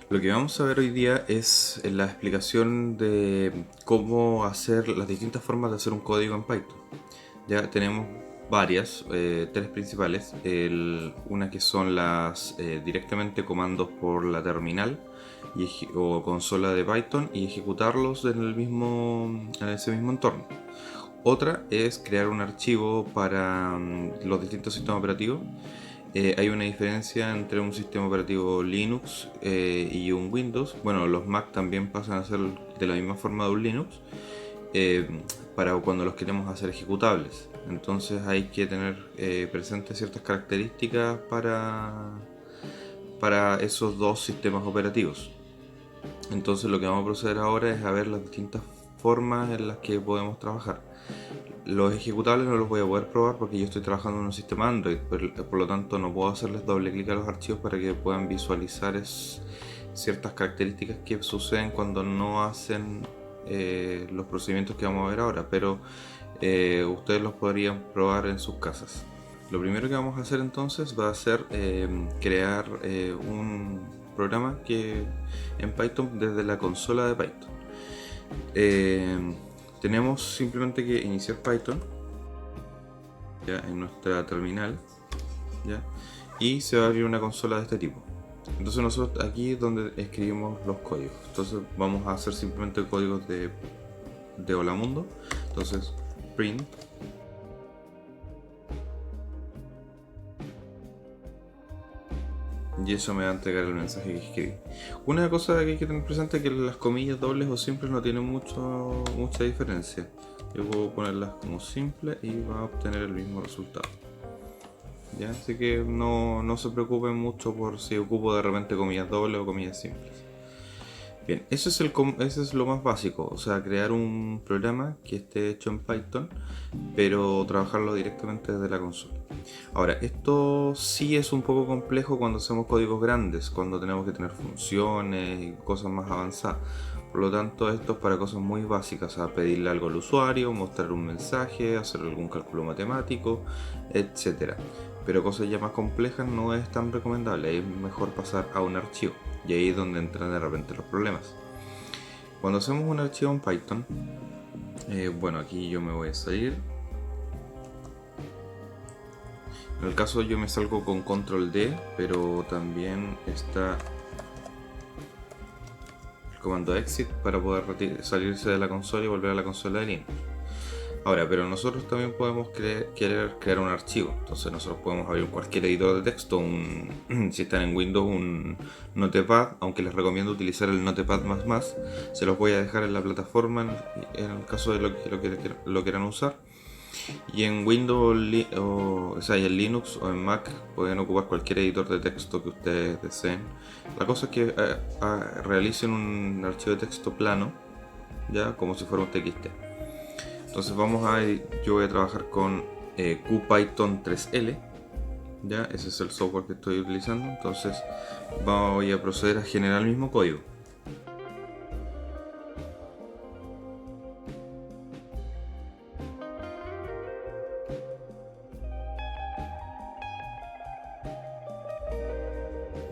Lo que vamos a ver hoy día es la explicación de cómo hacer las distintas formas de hacer un código en Python. Ya tenemos varias, tres principales. Una que son las directamente comandos por la terminal o consola de Python y ejecutarlos en ese mismo entorno. Otra es crear un archivo para los distintos sistemas operativos. Hay una diferencia entre un sistema operativo Linux y un Windows. Bueno, los Mac también pasan a ser de la misma forma de un Linux eh, para cuando los queremos hacer ejecutables. Entonces hay que tener presentes ciertas características para esos dos sistemas operativos. Entonces lo que vamos a proceder ahora es a ver las distintas formas en las que podemos trabajar. Los ejecutables no los voy a poder probar porque yo estoy trabajando en un sistema Android, por lo tanto no puedo hacerles doble clic a los archivos para que puedan visualizar ciertas características que suceden cuando no hacen los procedimientos que vamos a ver ahora, pero ustedes los podrían probar en sus casas. Lo primero que vamos a hacer entonces va a ser crear un programa en Python desde la consola de Python. Eh, Tenemos simplemente que iniciar Python ya en nuestra terminal, ¿ya? Y se va a abrir una consola de este tipo. Entonces nosotros aquí es donde escribimos los códigos. Entonces vamos a hacer simplemente códigos de Hola Mundo. Entonces print y eso me va a entregar el mensaje que escribí. Una cosa que hay que tener presente es que las comillas dobles o simples no tienen mucha diferencia. Yo puedo ponerlas como simple y va a obtener el mismo resultado. ¿Ya? Así que no se preocupen mucho por si ocupo de repente comillas dobles o comillas simples. Bien, eso es lo más básico, o sea, crear un programa que esté hecho en Python, pero trabajarlo directamente desde la consola. Ahora, esto sí es un poco complejo cuando hacemos códigos grandes, cuando tenemos que tener funciones y cosas más avanzadas. Por lo tanto, esto es para cosas muy básicas, o sea, pedirle algo al usuario, mostrar un mensaje, hacer algún cálculo matemático, etcétera. Pero cosas ya más complejas no es tan recomendable, es mejor pasar a un archivo. Y ahí es donde entran de repente los problemas. Cuando hacemos un archivo en Python, bueno, aquí yo me voy a salir. En el caso yo me salgo con control D, pero también está el comando exit para poder salirse de la consola y volver a la consola de Linux. Ahora, pero nosotros también podemos querer crear un archivo. Entonces nosotros podemos abrir cualquier editor de texto, si están en Windows, un Notepad, aunque les recomiendo utilizar el Notepad++. Se los voy a dejar en la plataforma en el caso de lo quieran usar. Y en Windows, o sea, y en Linux o en Mac pueden ocupar cualquier editor de texto que ustedes deseen. La cosa es que realicen un archivo de texto plano, ya como si fuera un TXT. Entonces yo voy a trabajar con QPython 3L, ya, ese es el software que estoy utilizando. Entonces voy a proceder a generar el mismo código.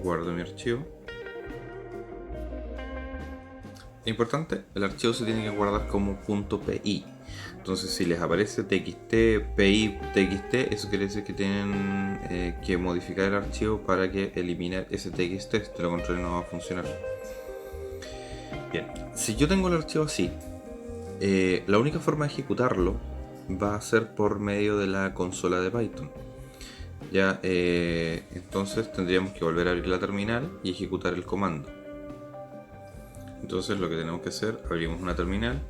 Guardo mi archivo. Importante, el archivo se tiene que guardar como .pi. Entonces si les aparece txt, pi, txt, eso quiere decir que tienen que modificar el archivo para que elimine ese txt, de lo contrario no va a funcionar. Bien, si yo tengo el archivo así, la única forma de ejecutarlo va a ser por medio de la consola de Python. Ya, entonces tendríamos que volver a abrir la terminal y ejecutar el comando. Entonces lo que tenemos que hacer, abrimos una terminal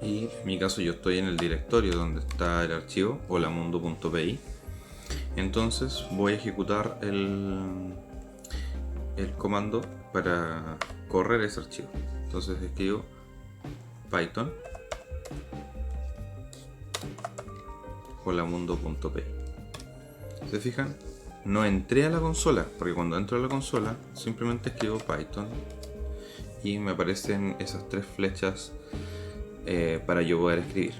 y en mi caso yo estoy en el directorio donde está el archivo holamundo.py. Entonces voy a ejecutar el comando para correr ese archivo. Entonces escribo Python holamundo.py. ¿Se fijan? No entré a la consola, porque cuando entro a la consola simplemente escribo Python y me aparecen esas tres flechas para yo poder escribir.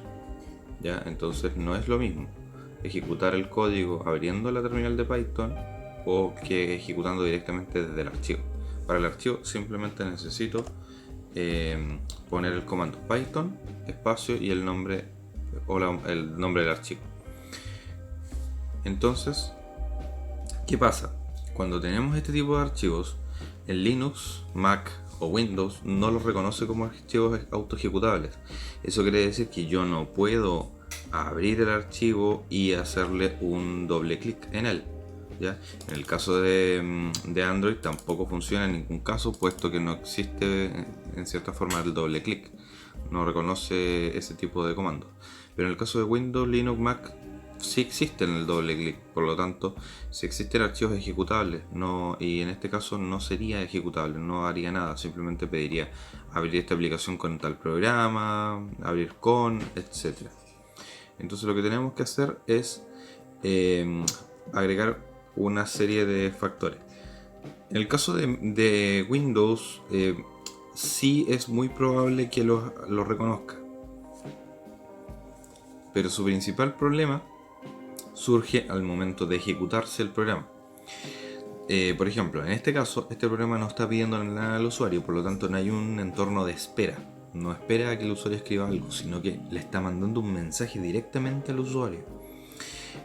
¿Ya? Entonces no es lo mismo ejecutar el código abriendo la terminal de Python o que ejecutando directamente desde el archivo. Para el archivo simplemente necesito poner el comando Python, espacio y el nombre el nombre del archivo. Entonces, ¿qué pasa? Cuando tenemos este tipo de archivos, en Linux, Mac o Windows no los reconoce como archivos auto ejecutables. Eso quiere decir que yo no puedo abrir el archivo y hacerle un doble clic en él, ¿ya? En el caso de Android tampoco funciona en ningún caso, puesto que no existe en cierta forma el doble clic, no reconoce ese tipo de comandos. Pero en el caso de Windows, Linux, Mac sí existen el doble clic, por lo tanto, si existen archivos ejecutables, y en este caso no sería ejecutable, no haría nada, simplemente pediría abrir esta aplicación con tal programa, abrir con, etc. Entonces lo que tenemos que hacer es agregar una serie de factores. En el caso de Windows, sí es muy probable que lo reconozca, pero su principal problema surge al momento de ejecutarse el programa. Por ejemplo, en este caso, este programa no está pidiendo nada al usuario, por lo tanto no hay un entorno de espera. No espera a que el usuario escriba algo, sino que le está mandando un mensaje directamente al usuario.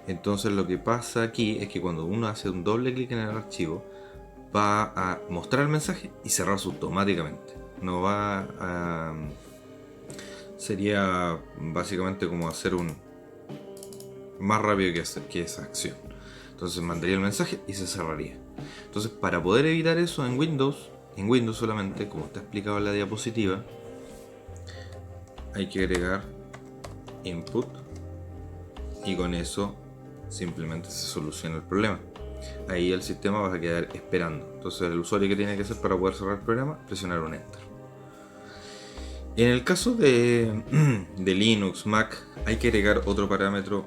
Entonces lo que pasa aquí es que cuando uno hace un doble clic en el archivo, va a mostrar el mensaje y cerrarse automáticamente. No va a... Sería básicamente como hacer más rápido que esa acción. Entonces mandaría el mensaje y se cerraría. Entonces, para poder evitar eso en Windows solamente, como está explicado en la diapositiva, hay que agregar input y con eso simplemente se soluciona el problema. Ahí el sistema va a quedar esperando. Entonces el usuario, que tiene que hacer para poder cerrar el programa, presionar un enter. En el caso de Linux, Mac, hay que agregar otro parámetro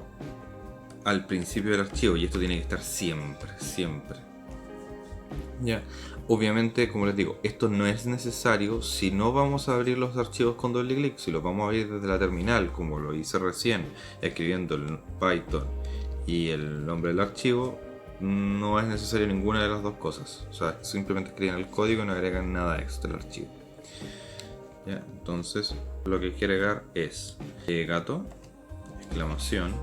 al principio del archivo, y esto tiene que estar siempre. Ya, obviamente, como les digo, esto no es necesario si no vamos a abrir los archivos con doble clic. Si los vamos a abrir desde la terminal, como lo hice recién, escribiendo el Python y el nombre del archivo, no es necesario ninguna de las dos cosas. O sea, simplemente escriben el código y no agregan nada extra al archivo. Ya, entonces lo que hay que agregar es gato, exclamación,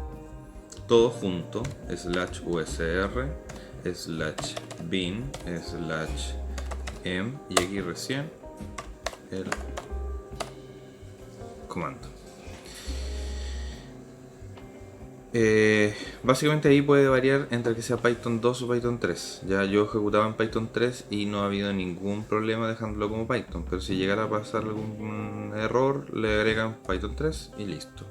todo junto, /usr, /bin, /m, y aquí recién el comando. Básicamente ahí puede variar entre que sea Python 2 o Python 3. Ya yo ejecutaba en Python 3 y no ha habido ningún problema dejándolo como Python, pero si llegara a pasar algún error, le agregan Python 3 y listo.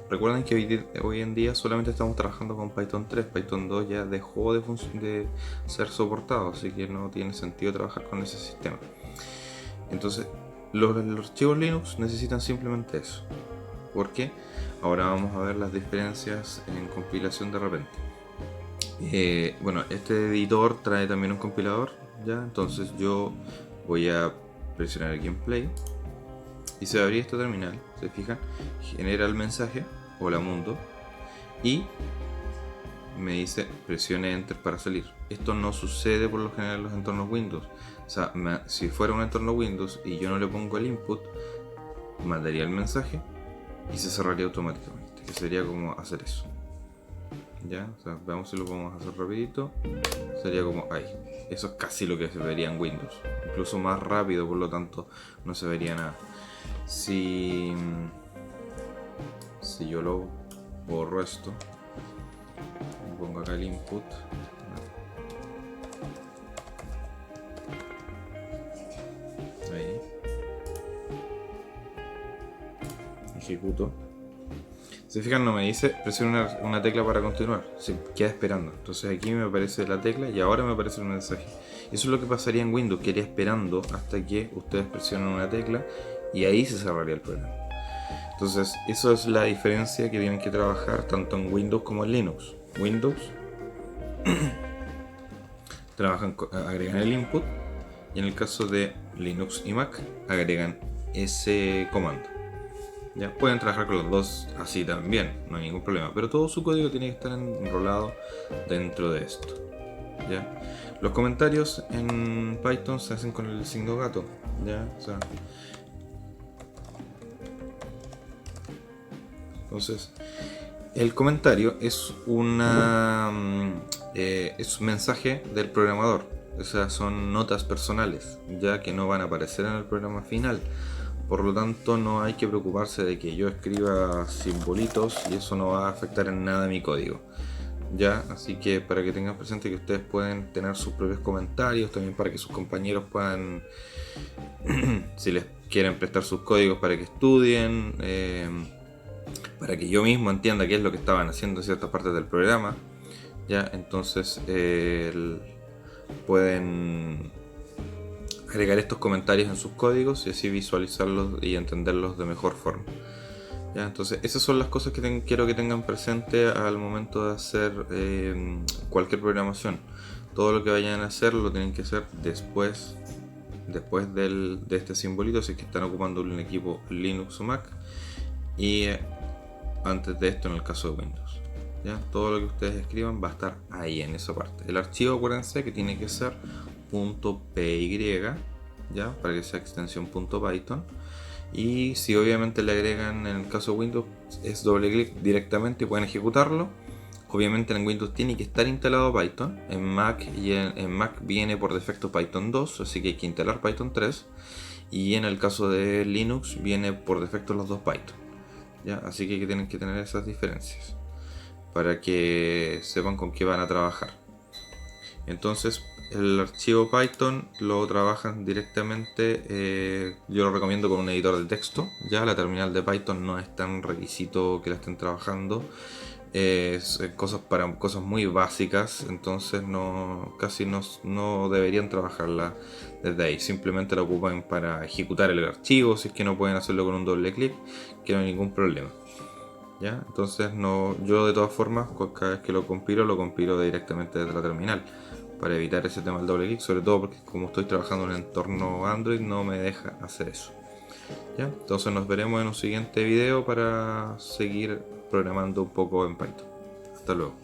Recuerden que hoy en día solamente estamos trabajando con Python 3. Python 2 ya dejó de ser soportado, así que no tiene sentido trabajar con ese sistema. Entonces los archivos Linux necesitan simplemente eso. ¿Por qué? Ahora vamos a ver las diferencias en compilación de repente. Bueno, este editor trae también un compilador, ¿ya? Entonces yo voy a presionar el gameplay y se va a abrir esta terminal, ¿se fijan? Genera el mensaje, hola mundo, y me dice presione enter para salir. Esto no sucede por lo general en los entornos Windows. O sea, si fuera un entorno Windows y yo no le pongo el input, mandaría el mensaje y se cerraría automáticamente, que sería como hacer eso. Ya, o sea, veamos si lo podemos hacer rapidito. Sería como ahí. Eso es casi lo que se vería en Windows, incluso más rápido, por lo tanto no se vería nada. Si yo lo borro esto, pongo acá el input, ahí, ejecuto. Si se fijan, no me dice presiona una tecla para continuar, se queda esperando. Entonces aquí me aparece la tecla y ahora me aparece un mensaje. Eso es lo que pasaría en Windows, que iría esperando hasta que ustedes presionen una tecla y ahí se cerraría el programa. Entonces eso es la diferencia que tienen que trabajar tanto en Windows como en Linux. Windows agregan el input, y en el caso de Linux y Mac agregan ese comando. Ya pueden trabajar con los dos así también, no hay ningún problema, pero todo su código tiene que estar enrolado dentro de esto. ¿Ya? Los comentarios en Python se hacen con el signo gato, ¿ya? O sea, entonces, el comentario es es un mensaje del programador. O sea, son notas personales, ya que no van a aparecer en el programa final. Por lo tanto, no hay que preocuparse de que yo escriba simbolitos y eso no va a afectar en nada mi código. Ya, así que para que tengan presente que ustedes pueden tener sus propios comentarios, también para que sus compañeros puedan, si les quieren prestar sus códigos para que estudien, para que yo mismo entienda qué es lo que estaban haciendo en ciertas partes del programa. Ya, entonces pueden agregar estos comentarios en sus códigos y así visualizarlos y entenderlos de mejor forma. Ya, entonces esas son las cosas que quiero que tengan presente al momento de hacer cualquier programación. Todo lo que vayan a hacer lo tienen que hacer después de este simbolito, si es que están ocupando un equipo Linux o Mac, y antes de esto en el caso de Windows. ¿Ya? Todo lo que ustedes escriban va a estar ahí en esa parte. El archivo, acuérdense que tiene que ser .py, ¿ya? Para que sea extensión .python. Y si obviamente le agregan, en el caso de Windows, es doble clic directamente y pueden ejecutarlo. Obviamente en Windows tiene que estar instalado Python. En Mac en Mac viene por defecto Python 2, así que hay que instalar Python 3. Y en el caso de Linux viene por defecto los dos Python. ¿Ya? Así que tienen que tener esas diferencias para que sepan con qué van a trabajar. Entonces, el archivo Python lo trabajan directamente, yo lo recomiendo con un editor de texto. Ya la terminal de Python no es tan requisito que la estén trabajando, es para cosas muy básicas, entonces casi no deberían trabajarla desde ahí. Simplemente la ocupan para ejecutar el archivo, si es que no pueden hacerlo con un doble clic, que no hay ningún problema. ¿Ya? Entonces yo de todas formas, cada vez que lo compilo directamente desde la terminal, para evitar ese tema del doble clic, sobre todo porque como estoy trabajando en un entorno Android no me deja hacer eso. ¿Ya? Entonces nos veremos en un siguiente video para seguir programando un poco en Python. Hasta luego.